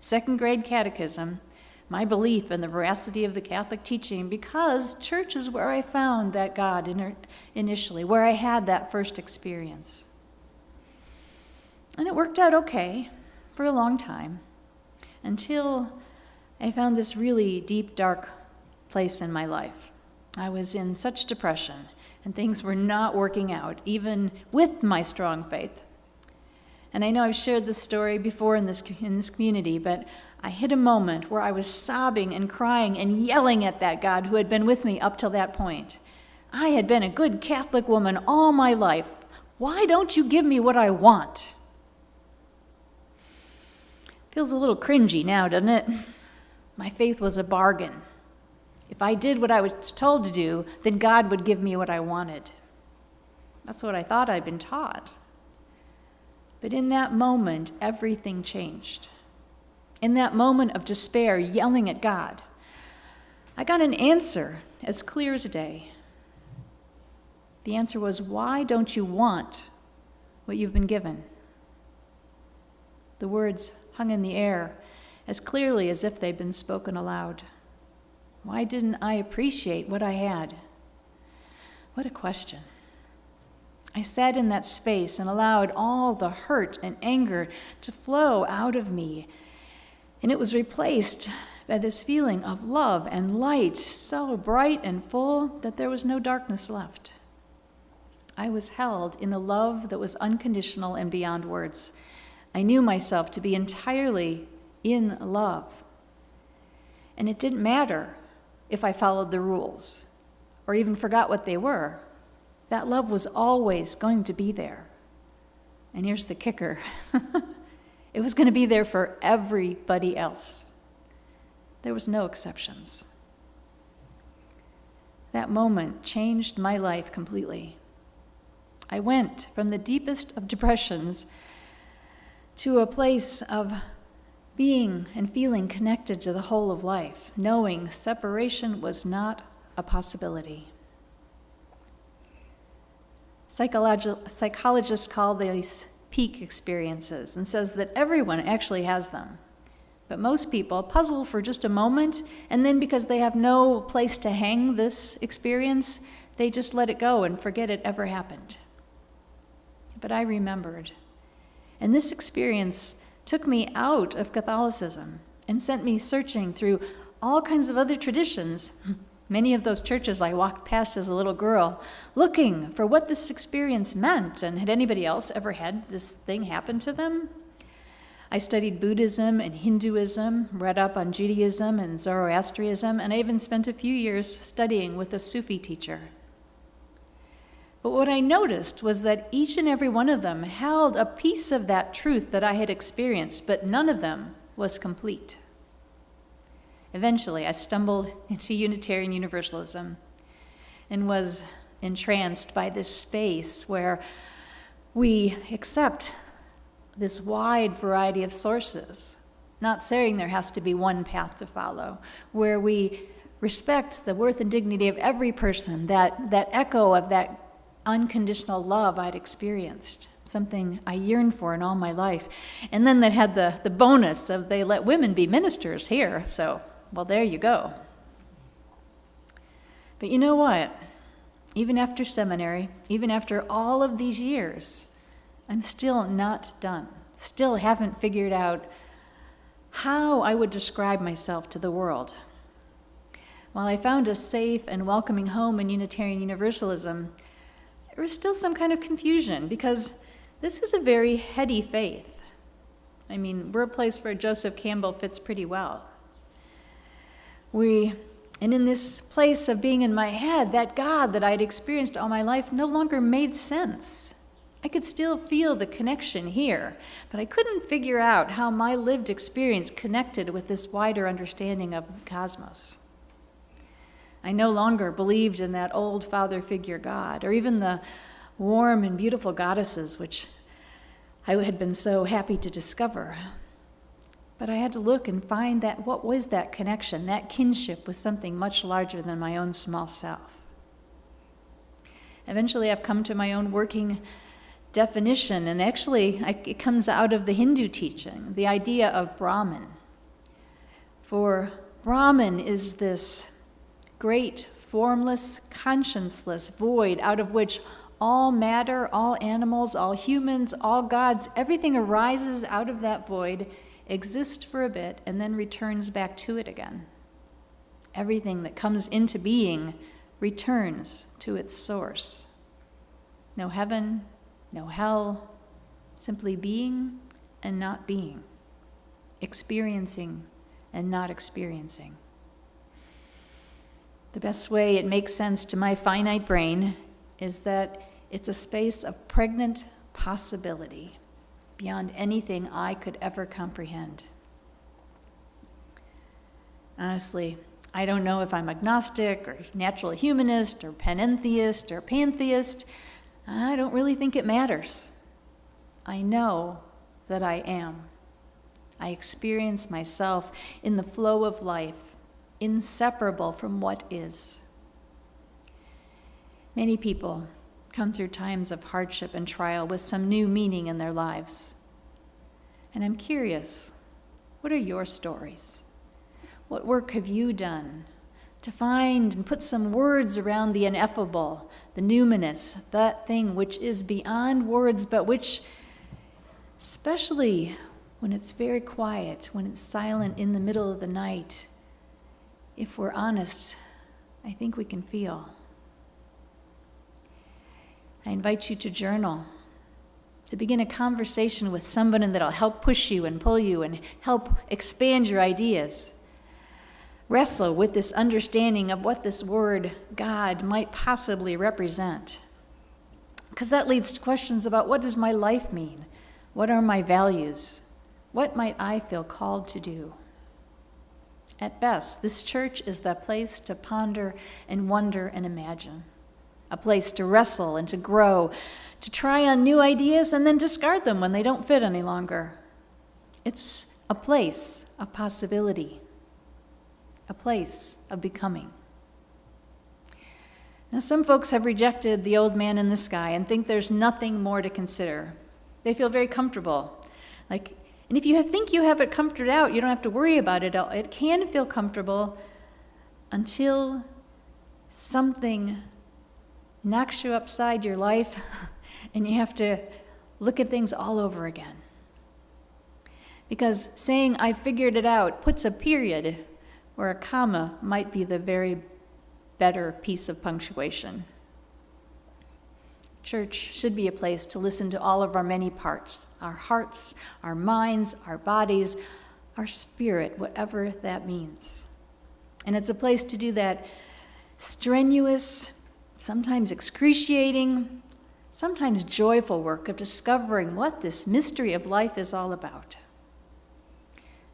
second grade catechism, my belief in the veracity of the Catholic teaching, because church is where I found that God initially, where I had that first experience. And it worked out okay for a long time, until I found this really deep, dark place in my life. I was in such depression, and things were not working out, even with my strong faith. And I know I've shared this story before in this community, but I hit a moment where I was sobbing and crying and yelling at that God who had been with me up till that point. I had been a good Catholic woman all my life. Why don't you give me what I want? Feels a little cringy now, doesn't it? My faith was a bargain. If I did what I was told to do, then God would give me what I wanted. That's what I thought I'd been taught. But in that moment, everything changed. in that moment of despair, yelling at God, I got an answer as clear as day. The answer was, why don't you want what you've been given? The words hung in the air as clearly as if they'd been spoken aloud. Why didn't I appreciate what I had? What a question. I sat in that space and allowed all the hurt and anger to flow out of me, and it was replaced by this feeling of love and light, so bright and full that there was no darkness left. I was held in a love that was unconditional and beyond words. I knew myself to be entirely in love. And it didn't matter if I followed the rules or even forgot what they were. That love was always going to be there. And here's the kicker. It was going to be there for everybody else. There was no exceptions. That moment changed my life completely. I went from the deepest of depressions to a place of being and feeling connected to the whole of life, knowing separation was not a possibility. Psychologists call these peak experiences and says that everyone actually has them. But most people puzzle for just a moment, and then because they have no place to hang this experience, they just let it go and forget it ever happened. But I remembered. And this experience took me out of Catholicism and sent me searching through all kinds of other traditions, many of those churches I walked past as a little girl, looking for what this experience meant, and had anybody else ever had this thing happen to them? I studied Buddhism and Hinduism, read up on Judaism and Zoroastrianism, and I even spent a few years studying with a Sufi teacher. But what I noticed was that each and every one of them held a piece of that truth that I had experienced, but none of them was complete. Eventually, I stumbled into Unitarian Universalism and was entranced by this space where we accept this wide variety of sources, not saying there has to be one path to follow, where we respect the worth and dignity of every person, that echo of that unconditional love I'd experienced, something I yearned for in all my life. And then that had the bonus of they let women be ministers here, so, well, there you go. But you know what? Even after seminary, even after all of these years, I'm still not done. Still haven't figured out how I would describe myself to the world. While I found a safe and welcoming home in Unitarian Universalism, there was still some kind of confusion because this is a very heady faith. I mean, we're a place where Joseph Campbell fits pretty well. And in this place of being in my head, that God that I'd experienced all my life no longer made sense. I could still feel the connection here, but I couldn't figure out how my lived experience connected with this wider understanding of the cosmos. I no longer believed in that old father figure God, or even the warm and beautiful goddesses, which I had been so happy to discover. But I had to look and find that what was that connection, that kinship with something much larger than my own small self. Eventually, I've come to my own working definition, and actually it comes out of the Hindu teaching, the idea of Brahman. For Brahman is this great, formless, conscienceless void out of which all matter, all animals, all humans, all gods, everything arises out of that void, exists for a bit, and then returns back to it again. Everything that comes into being returns to its source. No heaven, no hell, simply being and not being, experiencing and not experiencing. The best way it makes sense to my finite brain is that it's a space of pregnant possibility beyond anything I could ever comprehend. Honestly, I don't know if I'm agnostic or natural humanist or panentheist or pantheist. I don't really think it matters. I know that I am. I experience myself in the flow of life, inseparable from what is. Many people come through times of hardship and trial with some new meaning in their lives. And I'm curious, what are your stories? What work have you done to find and put some words around the ineffable, the numinous, that thing which is beyond words, but which, especially when it's very quiet, when it's silent in the middle of the night, if we're honest, I think we can feel. I invite you to journal, to begin a conversation with someone that'll help push you and pull you and help expand your ideas. Wrestle with this understanding of what this word, God, might possibly represent. Because that leads to questions about, what does my life mean? What are my values? What might I feel called to do? At best, this church is the place to ponder and wonder and imagine. A place to wrestle and to grow, to try on new ideas and then discard them when they don't fit any longer. It's a place of possibility, a place of becoming. Now, some folks have rejected the old man in the sky and think there's nothing more to consider. They feel very comfortable. And if you think you have it comforted out, you don't have to worry about it. It can feel comfortable until something knocks you upside your life and you have to look at things all over again. Because saying I figured it out puts a period where a comma might be the very better piece of punctuation. Church should be a place to listen to all of our many parts, our hearts, our minds, our bodies, our spirit, whatever that means. And it's a place to do that strenuous, sometimes excruciating, sometimes joyful work of discovering what this mystery of life is all about.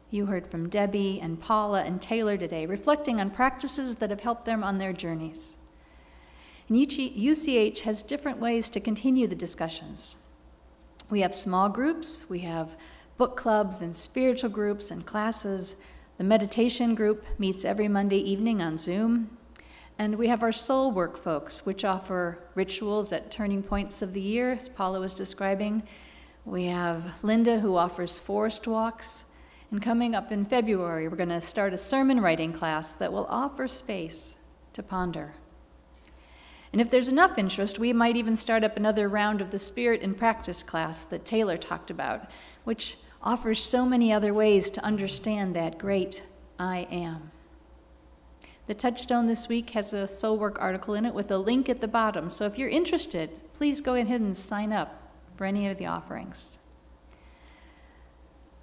You heard from Debbie and Paula and Taylor today, reflecting on practices that have helped them on their journeys. And UCH has different ways to continue the discussions. We have small groups, we have book clubs and spiritual groups and classes. The meditation group meets every Monday evening on Zoom. And we have our soul work folks, which offer rituals at turning points of the year, as Paula was describing. We have Linda, who offers forest walks. And coming up in February, we're going to start a sermon writing class that will offer space to ponder. And if there's enough interest, we might even start up another round of the Spirit in Practice class that Taylor talked about, which offers so many other ways to understand that great I am. The Touchstone this week has a soul work article in it with a link at the bottom. So if you're interested, please go ahead and sign up for any of the offerings.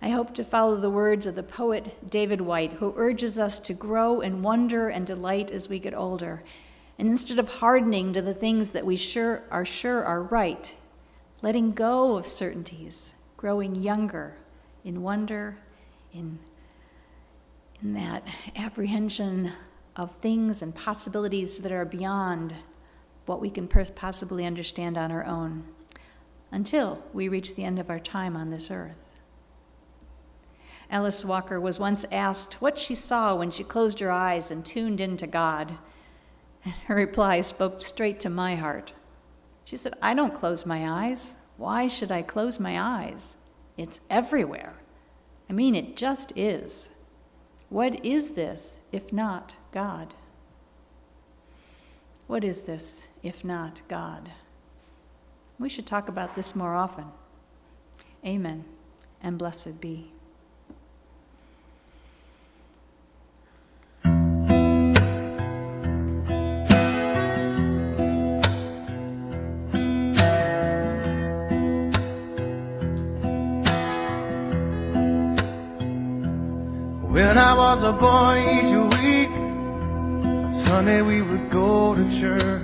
I hope to follow the words of the poet David White, who urges us to grow in wonder and delight as we get older. And instead of hardening to the things that we sure are right, letting go of certainties, growing younger in wonder, in that apprehension of things and possibilities that are beyond what we can possibly understand on our own, until we reach the end of our time on this earth. Alice Walker was once asked what she saw when she closed her eyes and tuned into God. And her reply spoke straight to my heart. She said, I don't close my eyes. Why should I close my eyes? It's everywhere. I mean, it just is. What is this if not God? What is this if not God? We should talk about this more often. Amen, and blessed be. When I was a boy each week, on Sunday we would go to church,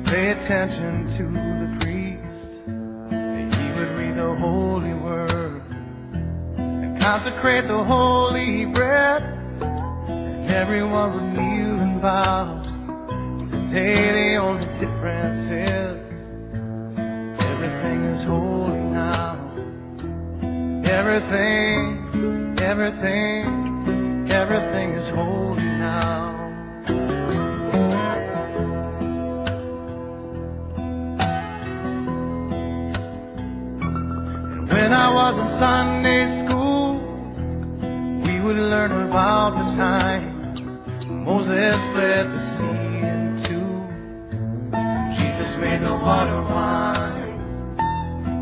pay attention to the priest, and he would read the holy word, and consecrate the holy bread, and everyone would kneel and bow. Today the only difference is, everything is holy now. everything is holy now. And when I was in Sunday school, we would learn about the time Moses split the sea in two. Jesus made the water wine.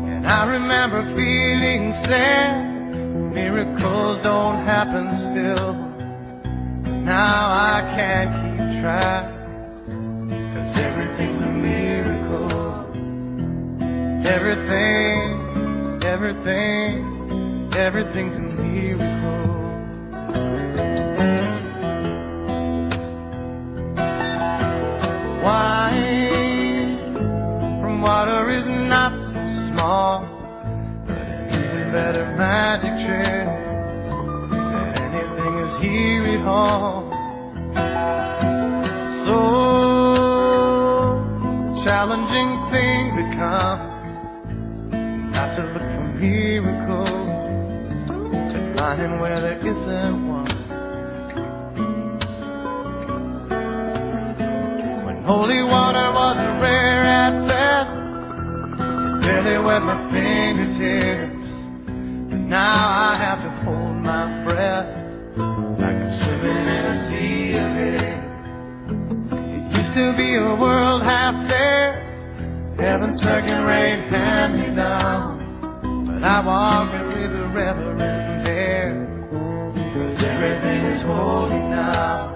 And I remember feeling sad. Miracles don't happen still. Now I can't keep track, 'cause everything's a miracle. Everything's a miracle. Wine from water is not so small, but an even better magic trick that anything is here at all. So challenging thing becomes not to look for miracles, but finding where there isn't one. Holy water wasn't rare at best. It barely wet my fingertips. But now I have to hold my breath, like I'm swimming in a sea of it. It used to be a world half there, heaven's second rate hand me down. But I walk it with a reverend there, 'cause everything is holy now.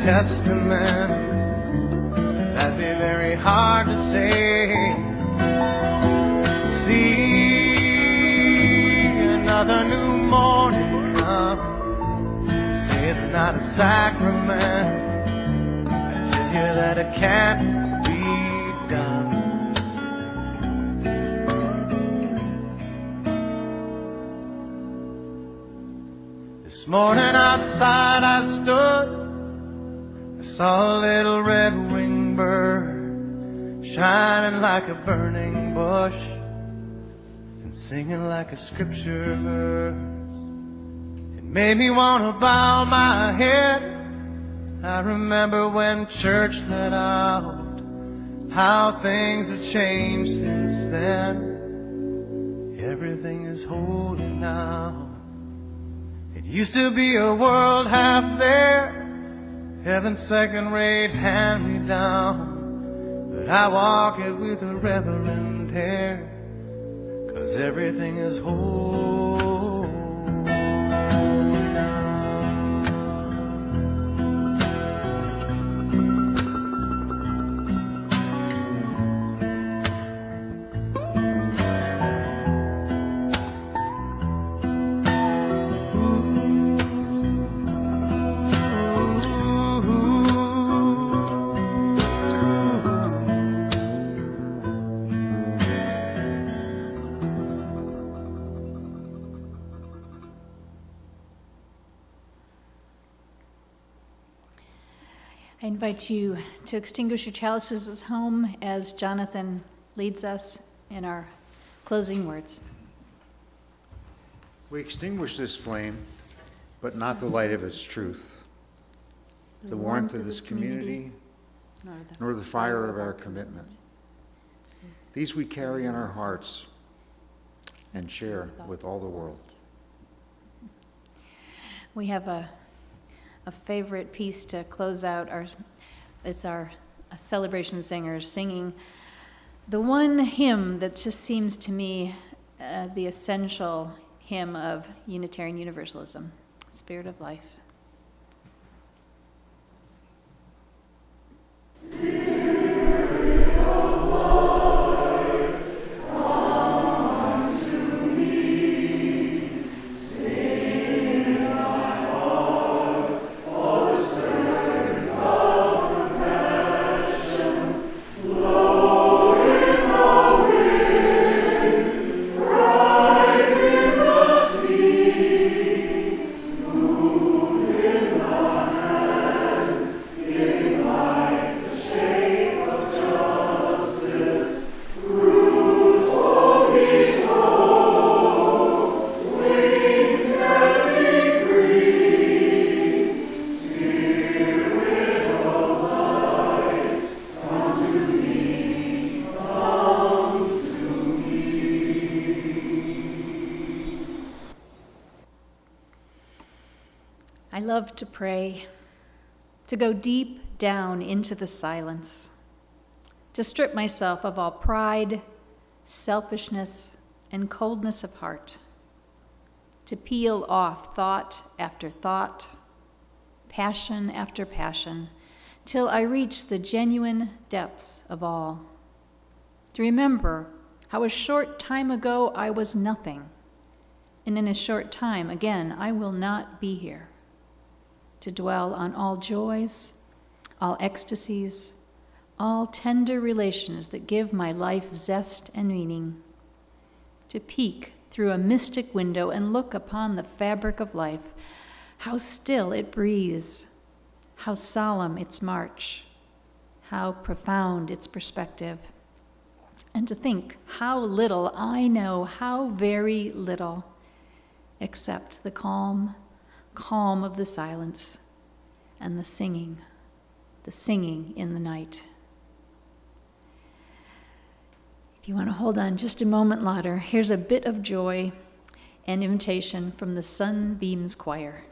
Testament, that'd be very hard to say. See another new morning come, say it's not a sacrament, I just hear that it can't be done. This morning outside I stood, saw a little red-winged bird shining like a burning bush and singing like a scripture verse. It made me want to bow my head. I remember when church let out, how things have changed since then. Everything is holy now. It used to be a world half there, heaven's second-rate hand-me-down, but I walk it with a reverend air, 'cause everything is holy now. I invite you to extinguish your chalices at home as Jonathan leads us in our closing words. We extinguish this flame, but not the light of its truth, the warmth of this community, nor the fire of our commitment. These we carry in our hearts and share with all the world. We have a favorite piece to close out it's our celebration singers singing the one hymn that just seems to me the essential hymn of Unitarian Universalism, Spirit of Life. Spirit love to pray, to go deep down into the silence, to strip myself of all pride, selfishness, and coldness of heart, to peel off thought after thought, passion after passion, till I reach the genuine depths of all. To remember how a short time ago I was nothing, and in a short time again I will not be here. To dwell on all joys, all ecstasies, all tender relations that give my life zest and meaning. To peek through a mystic window and look upon the fabric of life, how still it breathes, how solemn its march, how profound its perspective. And to think how little I know, how very little, except the calm of the silence and the singing in the night. If you want to hold on just a moment longer, here's a bit of joy and invitation from the Sunbeams Choir.